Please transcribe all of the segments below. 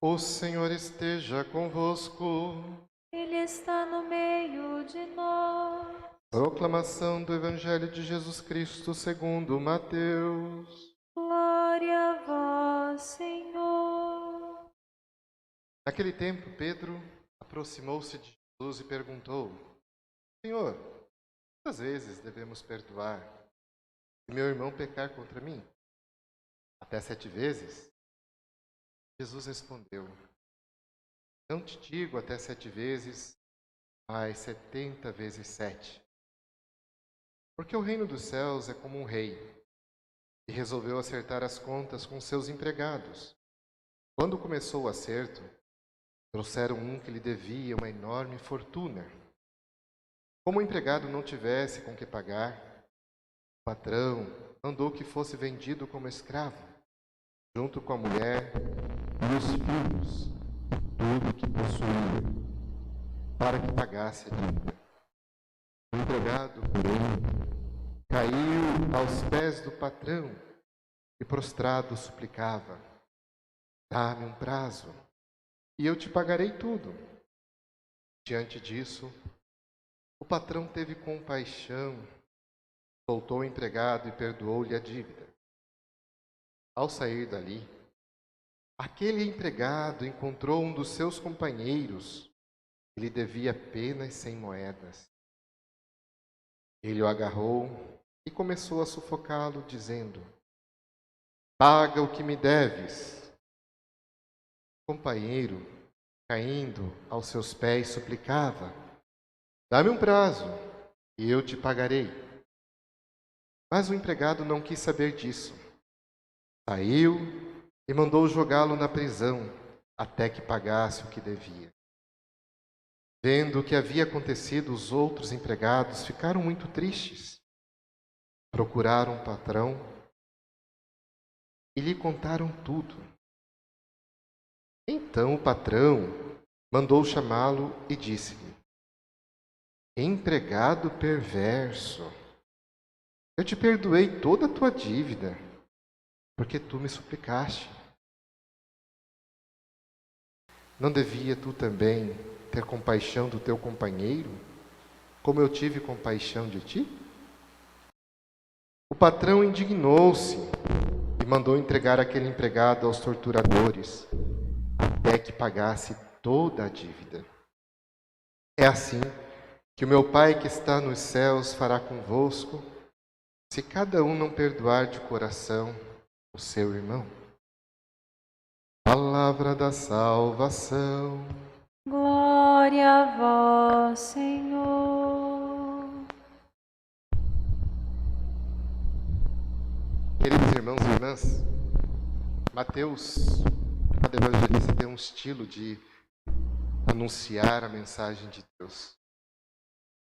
O Senhor esteja convosco. Ele está no meio de nós. Proclamação do Evangelho de Jesus Cristo segundo Mateus. Glória a vós, Senhor. Naquele tempo, Pedro aproximou-se de Jesus e perguntou: Senhor, quantas vezes devemos perdoar se meu irmão pecar contra mim? Até 7 vezes? Jesus respondeu: Não te digo até 7 vezes, mas 70 vezes 7. Porque o reino dos céus é como um rei que resolveu acertar as contas com seus empregados. Quando começou o acerto, trouxeram um que lhe devia uma enorme fortuna. Como o empregado não tivesse com que pagar, o patrão mandou que fosse vendido como escravo, junto com a mulher e os filhos, tudo que possuía, para que pagasse a dívida. O empregado, porém, caiu aos pés do patrão e prostrado suplicava: Dá-me um prazo, e eu te pagarei tudo. Diante disso, o patrão teve compaixão, soltou o empregado e perdoou-lhe a dívida. Ao sair dali, aquele empregado encontrou um dos seus companheiros que lhe devia apenas 100 moedas. Ele o agarrou e começou a sufocá-lo, dizendo: Paga o que me deves. O companheiro, caindo aos seus pés, suplicava: Dá-me um prazo, e eu te pagarei. Mas o empregado não quis saber disso. Saiu e mandou jogá-lo na prisão, até que pagasse o que devia. Vendo o que havia acontecido, os outros empregados ficaram muito tristes. Procuraram o patrão e lhe contaram tudo. Então o patrão mandou chamá-lo e disse-lhe: Empregado perverso, eu te perdoei toda a tua dívida, porque tu me suplicaste. Não devia tu também ter compaixão do teu companheiro, como eu tive compaixão de ti? O patrão indignou-se e mandou entregar aquele empregado aos torturadores, até que pagasse toda a dívida. É assim que o meu Pai que está nos céus fará convosco, se cada um não perdoar de coração o seu irmão. Palavra da salvação. Glória a vós, Senhor. Queridos irmãos e irmãs, Mateus, cada evangelista, tem um estilo de anunciar a mensagem de Deus.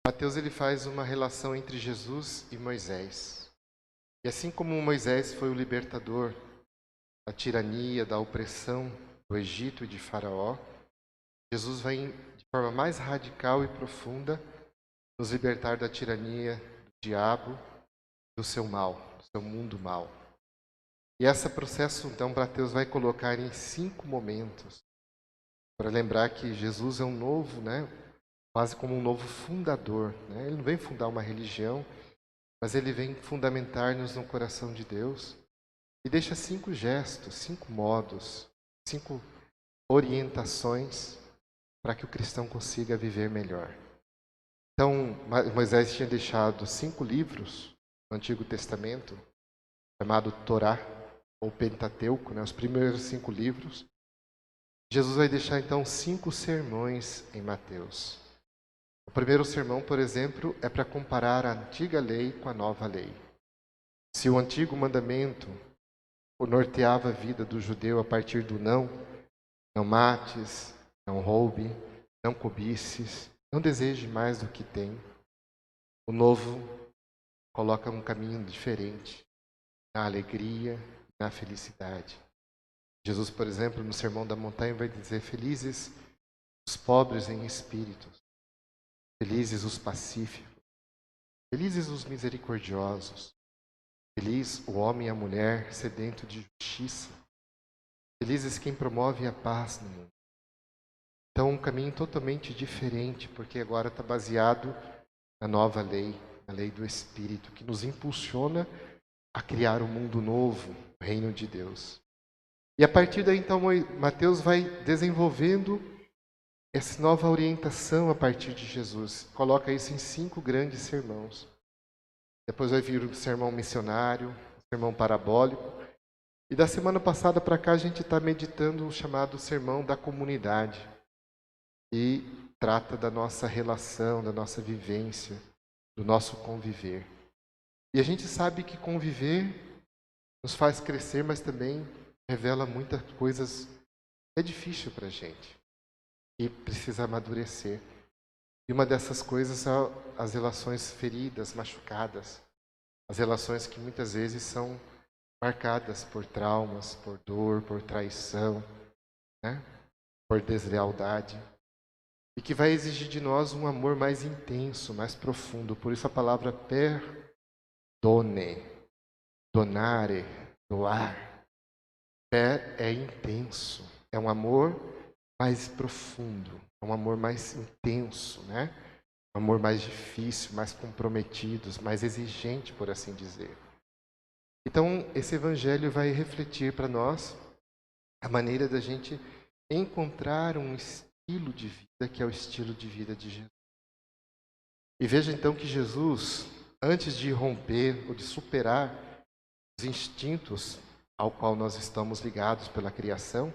Mateus ele faz uma relação entre Jesus e Moisés. E assim como Moisés foi o libertador da tirania, da opressão do Egito e de Faraó, Jesus vai de forma mais radical e profunda nos libertar da tirania do diabo, do seu mal, do seu mundo mal. E esse processo, então, Mateus vai colocar em 5 momentos, para lembrar que Jesus é um novo, quase como um novo fundador. Ele não vem fundar uma religião, mas ele vem fundamentar-nos no coração de Deus e deixa 5 gestos, 5 modos, 5 orientações para que o cristão consiga viver melhor. Então, Moisés tinha deixado 5 livros no Antigo Testamento, chamado Torá, ou Pentateuco, os primeiros 5 livros. Jesus vai deixar então 5 sermões em Mateus. O primeiro sermão, por exemplo, é para comparar a antiga lei com a nova lei. Se o antigo mandamento norteava a vida do judeu a partir do não mates, não roube, não cobices, não deseje mais do que tem, o novo coloca um caminho diferente, na alegria, na felicidade. Jesus, por exemplo, no Sermão da Montanha vai dizer: felizes os pobres em espírito, felizes os pacíficos, felizes os misericordiosos, feliz o homem e a mulher sedento de justiça, Felizes quem promove a paz no mundo. Então, um caminho totalmente diferente, porque agora está baseado na nova lei, na lei do Espírito, que nos impulsiona a criar um mundo novo, o reino de Deus. E a partir daí, então, Mateus vai desenvolvendo essa nova orientação a partir de Jesus. Coloca isso em 5 grandes sermãos. Depois vai vir o sermão missionário, o sermão parabólico. E da semana passada para cá a gente está meditando o chamado sermão da comunidade. E trata da nossa relação, da nossa vivência, do nosso conviver. E a gente sabe que conviver nos faz crescer, mas também revela muitas coisas que é difícil para a gente e precisa amadurecer. E uma dessas coisas são as relações feridas, machucadas, as relações que muitas vezes são marcadas por traumas, por dor, por traição, né? Por deslealdade. E que vai exigir de nós um amor mais intenso, mais profundo. Por isso a palavra perdone, donare, doar. Per é intenso, é um amor mais profundo, é um amor mais intenso, né? Um amor mais difícil, mais comprometido, mais exigente, por assim dizer. Então, esse evangelho vai refletir para nós a maneira da gente encontrar um estilo de vida que é o estilo de vida de Jesus. E veja então que Jesus, antes de romper ou de superar os instintos ao qual nós estamos ligados pela criação,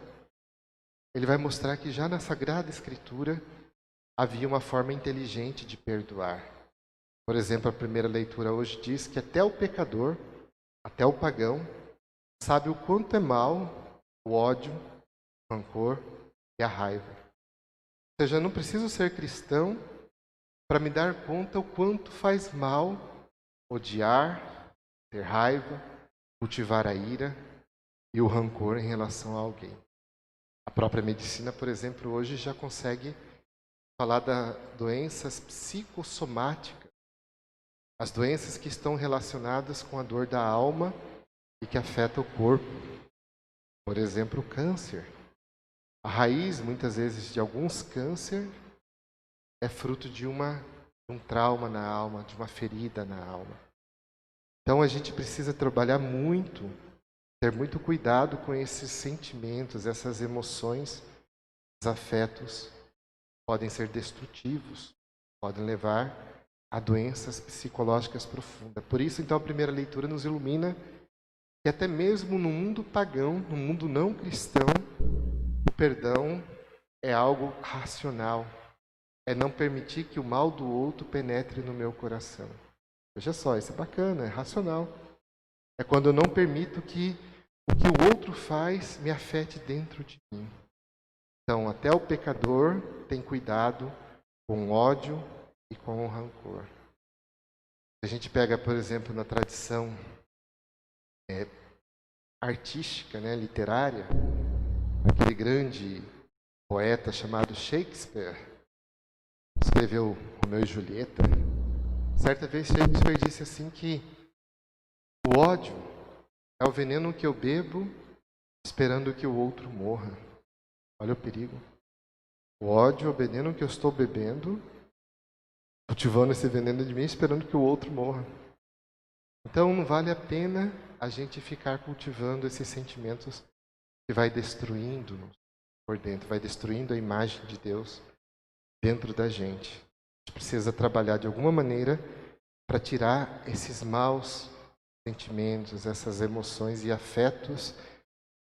ele vai mostrar que já na Sagrada Escritura havia uma forma inteligente de perdoar. Por exemplo, a primeira leitura hoje diz que até o pecador, até o pagão, sabe o quanto é mal o ódio, o rancor e a raiva. Ou seja, eu não preciso ser cristão para me dar conta o quanto faz mal odiar, ter raiva, cultivar a ira e o rancor em relação a alguém. A própria medicina, por exemplo, hoje já consegue falar das doenças psicossomáticas, as doenças que estão relacionadas com a dor da alma e que afeta o corpo. Por exemplo, o câncer. A raiz, muitas vezes, de alguns cânceres é fruto de um trauma na alma, de uma ferida na alma. Então, a gente precisa trabalhar muito, ter muito cuidado com esses sentimentos, essas emoções, os afetos podem ser destrutivos, podem levar a doenças psicológicas profundas. Por isso, então, a primeira leitura nos ilumina que até mesmo no mundo pagão, no mundo não cristão, o perdão é algo racional. É não permitir que o mal do outro penetre no meu coração. Veja só, isso é bacana, é racional. É quando eu não permito que o que o outro faz me afete dentro de mim. Então, até o pecador tem cuidado com o ódio e com o rancor. A gente pega, por exemplo, na tradição artística, né, literária, aquele grande poeta chamado Shakespeare, escreveu Romeu e Julieta. Certa vez Shakespeare disse assim que o ódio é o veneno que eu bebo esperando que o outro morra. Olha o perigo. O ódio é o veneno que eu estou bebendo, cultivando esse veneno de mim, esperando que o outro morra. Então não vale a pena a gente ficar cultivando esses sentimentos que vai destruindo-nos por dentro, vai destruindo a imagem de Deus dentro da gente. A gente precisa trabalhar de alguma maneira para tirar esses maus sentimentos, essas emoções e afetos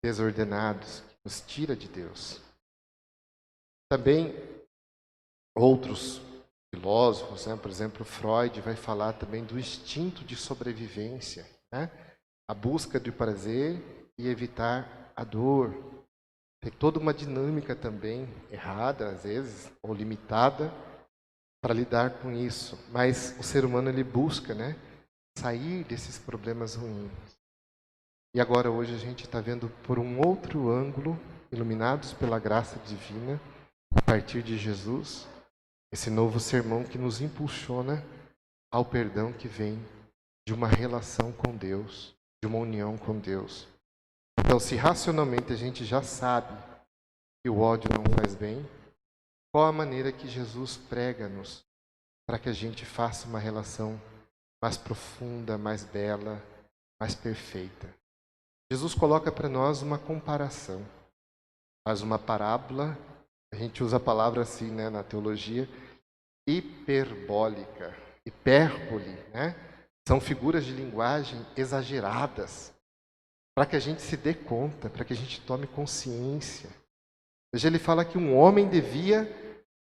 desordenados que nos tira de Deus. Também outros filósofos, né? Por exemplo, Freud vai falar também do instinto de sobrevivência, né? A busca do prazer e evitar a dor. Tem toda uma dinâmica também errada, às vezes, ou limitada, para lidar com isso. Mas o ser humano ele busca, né, sair desses problemas ruins. E agora hoje a gente está vendo por um outro ângulo, iluminados pela graça divina, a partir de Jesus, esse novo sermão que nos impulsiona ao perdão que vem de uma relação com Deus, de uma união com Deus. Então, se racionalmente a gente já sabe que o ódio não faz bem, qual a maneira que Jesus prega-nos para que a gente faça uma relação mais profunda, mais bela, mais perfeita? Jesus coloca para nós uma comparação, faz uma parábola, a gente usa a palavra assim, né, na teologia, hiperbólica, hipérbole, né? São figuras de linguagem exageradas, para que a gente se dê conta, para que a gente tome consciência. Veja, ele fala que um homem devia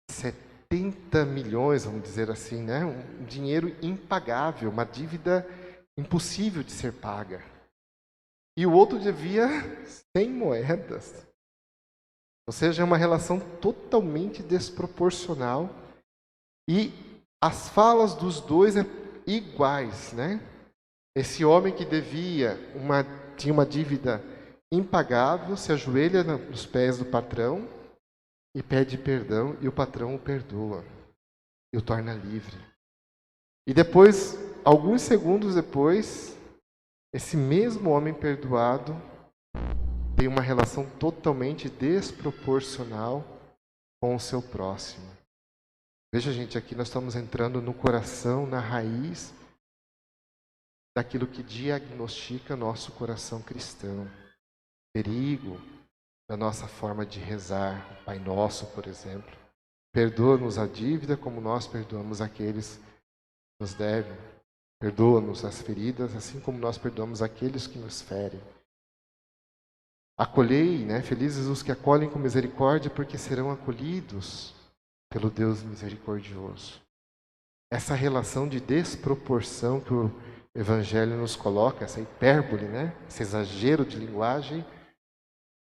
70 milhões, vamos dizer assim, né? Um dinheiro impagável, uma dívida impossível de ser paga. E o outro devia 100 moedas. Ou seja, é uma relação totalmente desproporcional. E as falas dos dois são iguais, né? Esse homem que tinha uma dívida impagável, se ajoelha nos pés do patrão e pede perdão, e o patrão o perdoa e o torna livre. E depois, alguns segundos depois, esse mesmo homem perdoado tem uma relação totalmente desproporcional com o seu próximo. Veja, gente, aqui nós estamos entrando no coração, na raiz daquilo que diagnostica nosso coração cristão. Perigo da nossa forma de rezar, o Pai Nosso, por exemplo. Perdoa-nos a dívida como nós perdoamos aqueles que nos devem. Perdoa-nos as feridas, assim como nós perdoamos aqueles que nos ferem. Acolhei, né? Felizes os que acolhem com misericórdia, porque serão acolhidos pelo Deus misericordioso. Essa relação de desproporção que o Evangelho nos coloca, essa hipérbole, né? Esse exagero de linguagem,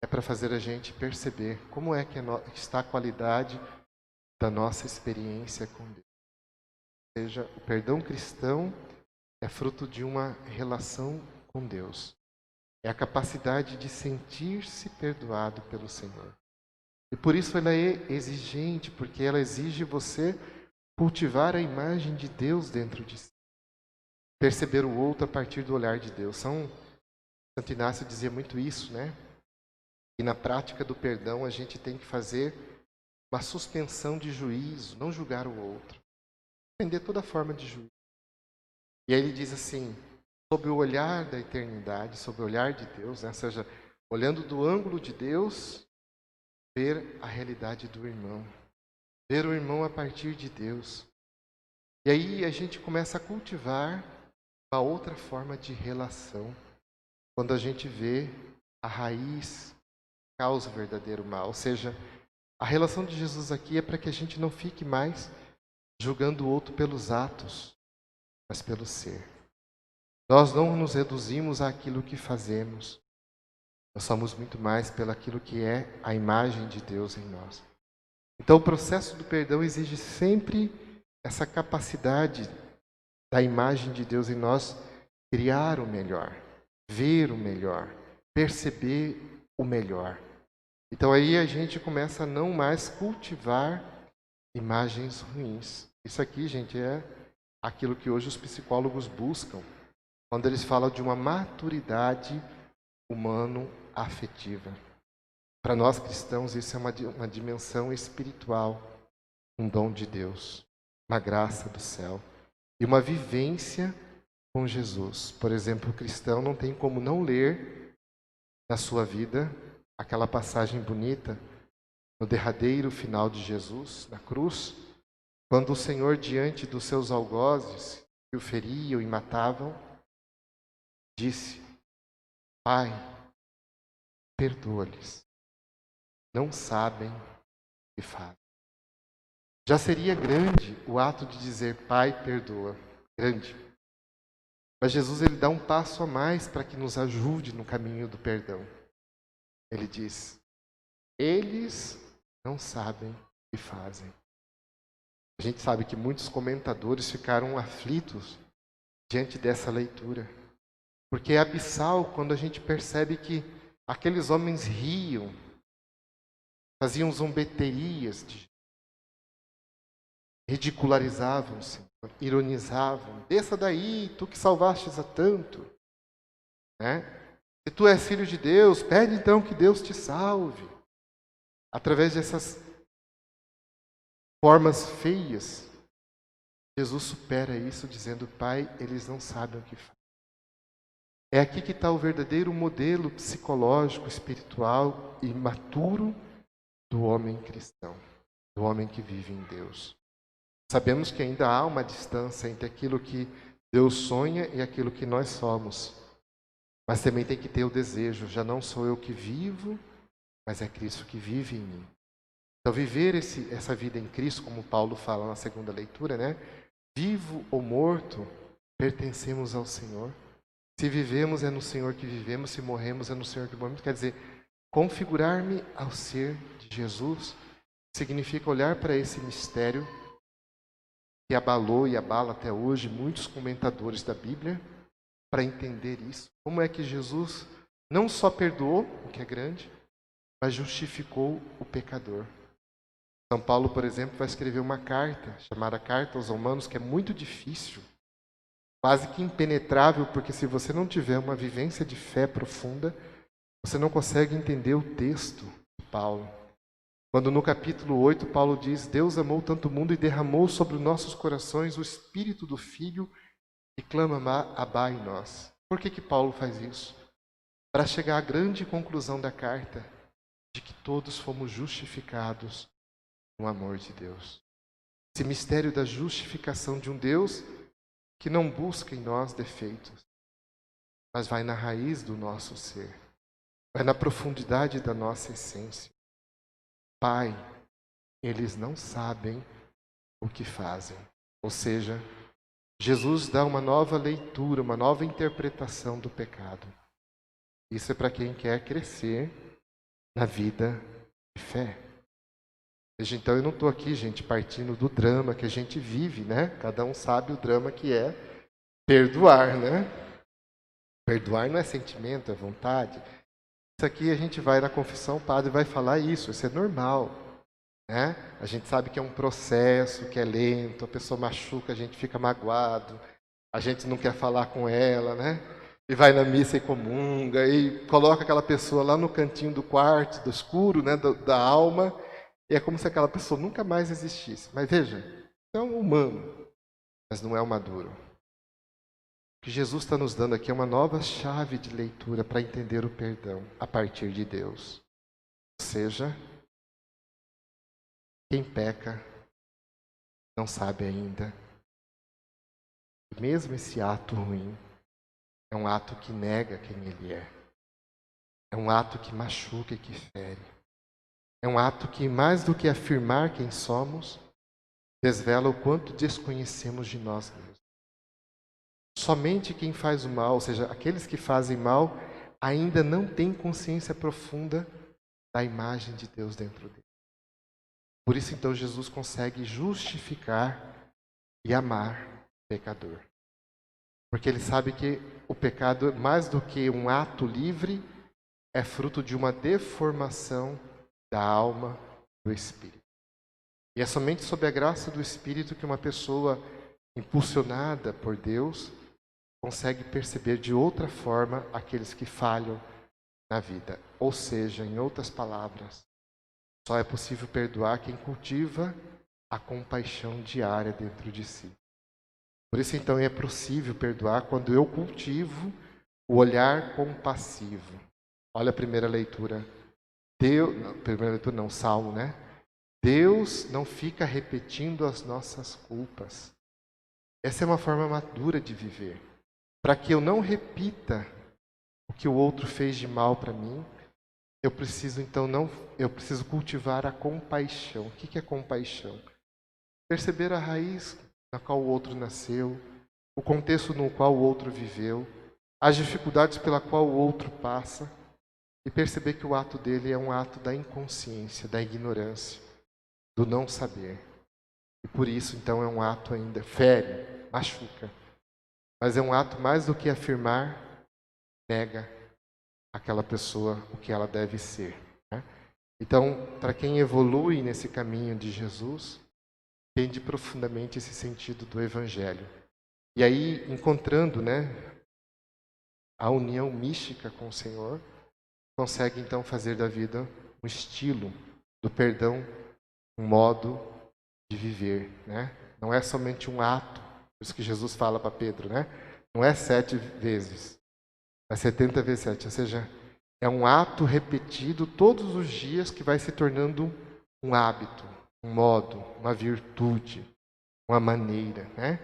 é para fazer a gente perceber como é que está a qualidade da nossa experiência com Deus. Ou seja, o perdão cristão é fruto de uma relação com Deus. É a capacidade de sentir-se perdoado pelo Senhor. E por isso ela é exigente, porque ela exige você cultivar a imagem de Deus dentro de si. Perceber o outro a partir do olhar de Deus. Santo Inácio dizia muito isso, né? E na prática do perdão a gente tem que fazer uma suspensão de juízo, não julgar o outro. Entender toda forma de juízo. E aí ele diz assim, sob o olhar da eternidade, sob o olhar de Deus, né? Ou seja, olhando do ângulo de Deus, ver a realidade do irmão. Ver o irmão a partir de Deus. E aí a gente começa a cultivar uma outra forma de relação. Quando a gente vê a raiz causa o verdadeiro mal. Ou seja, a relação de Jesus aqui é para que a gente não fique mais julgando o outro pelos atos, mas pelo ser. Nós não nos reduzimos àquilo que fazemos. Nós somos muito mais pelaquilo que é a imagem de Deus em nós. Então o processo do perdão exige sempre essa capacidade da imagem de Deus em nós criar o melhor, ver o melhor, perceber o melhor. Então aí a gente começa a não mais cultivar imagens ruins. Isso aqui, gente, é aquilo que hoje os psicólogos buscam, quando eles falam de uma maturidade humano-afetiva. Para nós cristãos, isso é uma dimensão espiritual, um dom de Deus, uma graça do céu e uma vivência com Jesus. Por exemplo, o cristão não tem como não ler na sua vida aquela passagem bonita no derradeiro final de Jesus, na cruz, quando o Senhor, diante dos seus algozes que o feriam e matavam, disse: Pai, perdoa-lhes, não sabem o que fazem. Já seria grande o ato de dizer: Pai, perdoa, grande. Mas Jesus, ele dá um passo a mais para que nos ajude no caminho do perdão. Ele diz: eles não sabem o que fazem. A gente sabe que muitos comentadores ficaram aflitos diante dessa leitura. Porque é abissal quando a gente percebe que aqueles homens riam, faziam zombeterias, ridicularizavam o Senhor, ironizavam. Desça daí, tu que salvastes a tanto. Né? Se tu és filho de Deus, pede então que Deus te salve. Através dessas formas feias, Jesus supera isso dizendo: Pai, eles não sabem o que fazem. É aqui que está o verdadeiro modelo psicológico, espiritual e maturo do homem cristão, do homem que vive em Deus. Sabemos que ainda há uma distância entre aquilo que Deus sonha e aquilo que nós somos. Mas também tem que ter o desejo, já não sou eu que vivo, mas é Cristo que vive em mim. Então viver essa vida em Cristo, como Paulo fala na segunda leitura, né? Vivo ou morto, pertencemos ao Senhor. Se vivemos é no Senhor que vivemos, se morremos é no Senhor que morremos. Quer dizer, configurar-me ao ser de Jesus significa olhar para esse mistério que abalou e abala até hoje muitos comentadores da Bíblia, para entender isso. Como é que Jesus não só perdoou, o que é grande, mas justificou o pecador. São Paulo, por exemplo, vai escrever uma carta, chamada Carta aos Romanos, que é muito difícil, quase que impenetrável, porque se você não tiver uma vivência de fé profunda, você não consegue entender o texto de Paulo. Quando no capítulo 8, Paulo diz: Deus amou tanto o mundo e derramou sobre nossos corações o Espírito do Filho e clama Abá em nós. Por que Paulo faz isso? Para chegar à grande conclusão da carta, de que todos fomos justificados no amor de Deus. Esse mistério da justificação de um Deus que não busca em nós defeitos, mas vai na raiz do nosso ser, vai na profundidade da nossa essência. Pai, eles não sabem o que fazem. Ou seja, Jesus dá uma nova leitura, uma nova interpretação do pecado. Isso é para quem quer crescer na vida de fé. Veja, então eu não estou aqui, gente, partindo do drama que a gente vive, né? Cada um sabe o drama que é perdoar, né? Perdoar não é sentimento, é vontade. Isso aqui a gente vai na confissão, o padre vai falar isso é normal. Né? A gente sabe que é um processo, que é lento, a pessoa machuca, a gente fica magoado, a gente não quer falar com ela, né? E vai na missa e comunga, e coloca aquela pessoa lá no cantinho do quarto, do escuro, né? da alma, e é como se aquela pessoa nunca mais existisse. Mas veja, é um humano, mas não é um maduro. O que Jesus está nos dando aqui é uma nova chave de leitura para entender o perdão a partir de Deus. Ou seja, quem peca não sabe ainda. Mesmo esse ato ruim é um ato que nega quem ele é. É um ato que machuca e que fere. É um ato que, mais do que afirmar quem somos, desvela o quanto desconhecemos de nós mesmos. Somente quem faz o mal, ou seja, aqueles que fazem mal, ainda não têm consciência profunda da imagem de Deus dentro dele. Por isso, então, Jesus consegue justificar e amar o pecador. Porque ele sabe que o pecado, mais do que um ato livre, é fruto de uma deformação da alma, do espírito. E é somente sob a graça do Espírito que uma pessoa impulsionada por Deus consegue perceber de outra forma aqueles que falham na vida. Ou seja, em outras palavras, só é possível perdoar quem cultiva a compaixão diária dentro de si. Por isso, então, é possível perdoar quando eu cultivo o olhar compassivo. Olha a primeira leitura. Salmo, né? Deus não fica repetindo as nossas culpas. Essa é uma forma madura de viver. Para que eu não repita o que o outro fez de mal para mim, eu preciso cultivar a compaixão. O que é compaixão? Perceber a raiz na qual o outro nasceu, o contexto no qual o outro viveu, as dificuldades pela qual o outro passa, e perceber que o ato dele é um ato da inconsciência, da ignorância, do não saber. E por isso, então, é um ato ainda fere, machuca. Mas é um ato mais do que afirmar, nega aquela pessoa o que ela deve ser. Né? Então, para quem evolui nesse caminho de Jesus, entende profundamente esse sentido do Evangelho. E aí, encontrando, né, a união mística com o Senhor, consegue então fazer da vida um estilo, do perdão, um modo de viver, né? Não é somente um ato, por isso que Jesus fala para Pedro, né? Não é 7 vezes, é 70 vezes 7, ou seja, é um ato repetido todos os dias que vai se tornando um hábito, um modo, uma virtude, uma maneira, né?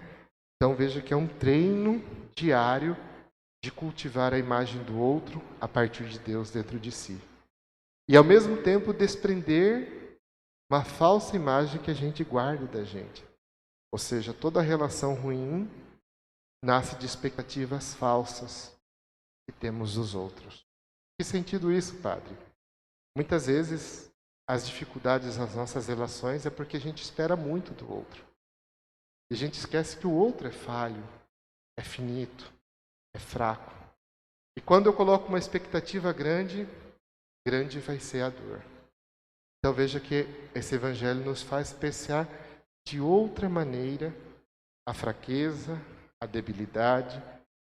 Então veja que é um treino diário de cultivar a imagem do outro a partir de Deus dentro de si. E ao mesmo tempo desprender uma falsa imagem que a gente guarda da gente. Ou seja, toda relação ruim nasce de expectativas falsas que temos dos outros. Que sentido isso, padre? Muitas vezes as dificuldades nas nossas relações é porque a gente espera muito do outro. E a gente esquece que o outro é falho, é finito, é fraco. E quando eu coloco uma expectativa grande, grande vai ser a dor. Então veja que esse evangelho nos faz apreciar de outra maneira a fraqueza, a debilidade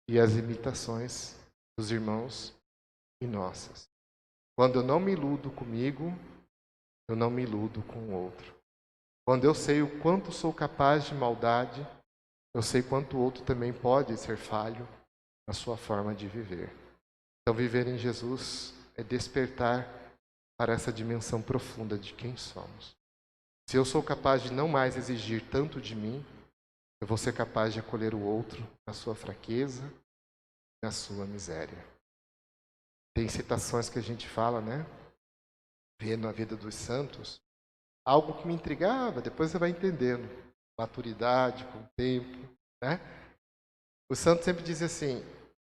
e as limitações dos irmãos e nossas. Quando eu não me iludo comigo, eu não me iludo com o outro. Quando eu sei o quanto sou capaz de maldade, eu sei quanto o outro também pode ser falho na sua forma de viver. Então, viver em Jesus é despertar para essa dimensão profunda de quem somos. Se eu sou capaz de não mais exigir tanto de mim, eu vou ser capaz de acolher o outro na sua fraqueza, na sua miséria. Tem citações que a gente fala, né? Vendo a vida dos santos, algo que me intrigava, depois você vai entendendo. Maturidade, com o tempo, né? O santo sempre diz assim,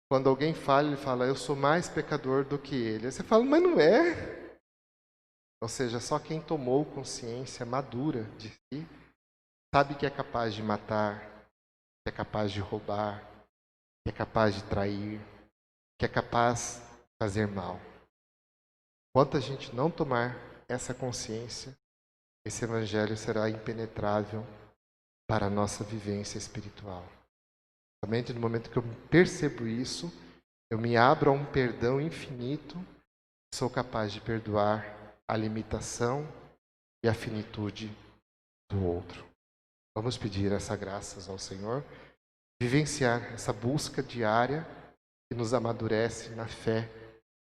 quando alguém fala, ele fala, eu sou mais pecador do que ele. Aí você fala, mas não é. Ou seja, só quem tomou consciência madura de si, sabe que é capaz de matar, que é capaz de roubar, que é capaz de trair, que é capaz de fazer mal. Enquanto a gente não tomar essa consciência, esse evangelho será impenetrável para a nossa vivência espiritual. Somente no momento que eu percebo isso, eu me abro a um perdão infinito, sou capaz de perdoar a limitação e a finitude do outro. Vamos pedir essas graças ao Senhor, vivenciar essa busca diária que nos amadurece na fé,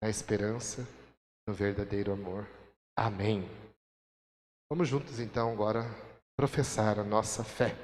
na esperança, no verdadeiro amor. Amém. Vamos juntos então agora professar a nossa fé.